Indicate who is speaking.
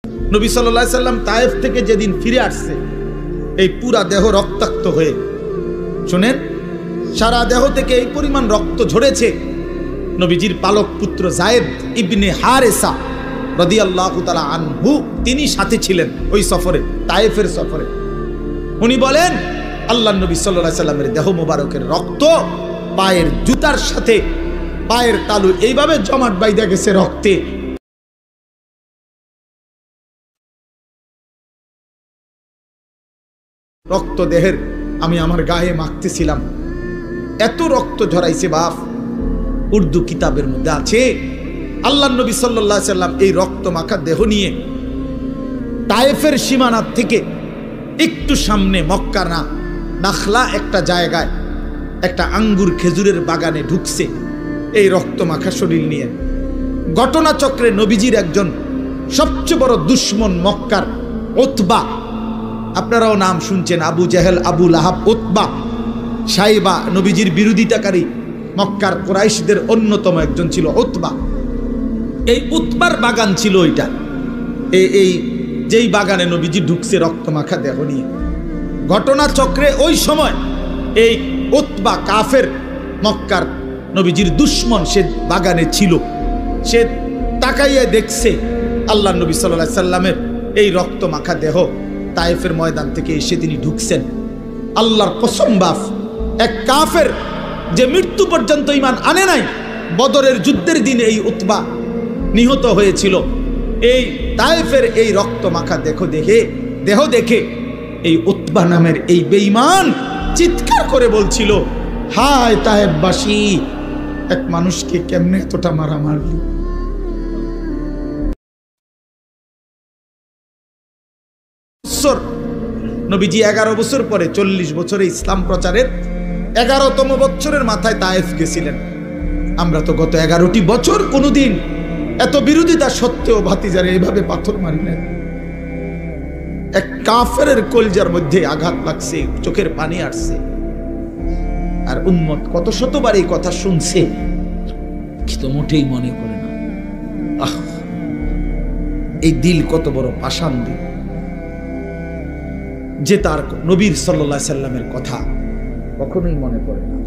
Speaker 1: নবী সাল্লাল্লাহু আলাইহি সাল্লাম তায়েফ থেকে যেদিন ফিরে আসছে, এই পুরা দেহ রক্তাক্ত হয়ে, শুনেন, সারা দেহ থেকে এই পরিমাণ রক্ত ঝরেছে। নবীজির পালক পুত্র যায়েদ ইবনে হারেসা রাদিয়াল্লাহু তাআলা আনহু, তিনি সাথে ছিলেন ওই সফরে, তায়েফের সফরে। উনি বলেন, আল্লাহর নবী সাল্লাল্লাহু আলাইহি সাল্লামের দেহ মোবারকের রক্ত পায়ের জুতার সাথে পায়ের তালু এইভাবে জমাট বাইধা গেছে রক্তে। রক্ত দেহের আমি আমার গায়ে মাখতেছিলাম, এত রক্ত ঝরাইছে বাপ। উর্দু কিতাবের মধ্যে আছে, আল্লাহর নবী সাল্লাল্লাহু আলাইহি সাল্লাম এই রক্ত মাখা দেহ নিয়ে তায়েফের সীমানা থেকে একটু সামনে মক্কা না নাখলা একটা জায়গায় একটা আঙ্গুর খেজুরের বাগানে ঢুকছে এই রক্ত মাখা শরীর নিয়ে। ঘটনাচক্রে নবীজির একজন সবচেয়ে বড় দুশ্মন মক্কার উতবা, আপনারাও নাম শুনছেন, আবু জেহেল, আবু লাহাব, উতবা, সাইবা, নবীজির বিরোধিতাকারী মক্কার কুরাইশদের অন্যতম একজন ছিল উতবা। এই উতবার বাগান ছিল ওইটা, এই যেই বাগানে নবীজি ঢুকছে রক্ত মাখা দেহ নিয়ে। ঘটনাচক্রে ওই সময় এই উতবা কাফের মক্কার নবীজির দুশ্মন, সে বাগানে ছিল। সে তাকাইয়া দেখছে আল্লাহ নবী সাল্লাল্লাহু আলাইহি সাল্লামের এই রক্ত মাখা দেহ তায়েফের ময়দান থেকে এসে তিনি ঢুকছেন। আল্লাহর কসম বাপ, এক কাফের যে মৃত্যু পর্যন্ত ঈমান আনে নাই, বদরের যুদ্ধের দিনে এই উতবা নিহত হয়েছিল। এই তায়েফের এই রক্ত মাখা দেহ দেখে এই উতবা নামের এই বেঈমান চিৎকার করে বলছিল, হায় তায়েফবাসী, এক মানুষকে কেমনে এতটা মারা মারলি। নবীজি 11 বছর পরে, 40 বছরে ইসলাম প্রচারের 11তম বছরের মাথায় তায়েফ গেছিলেন। আমরা তো গত 11টি বছর কোনোদিন এত বিরোধিতা সত্ত্বেও ভাতিজারে এইভাবে পাথর মারি না। এক কাফেরের কলজার মধ্যে আঘাত লাগছে, চোখের পানি আসছে, আর উম্মত কত শতবার এই কথা শুনছে কিন্তু মোটেই মনে করে না। আহ, এই দিল কত বড় পাষাণ দিল, যে তার নবীর সাল্লাল্লাহু আলাইহি সাল্লামের কথা কখনোই মনে পড়ে না।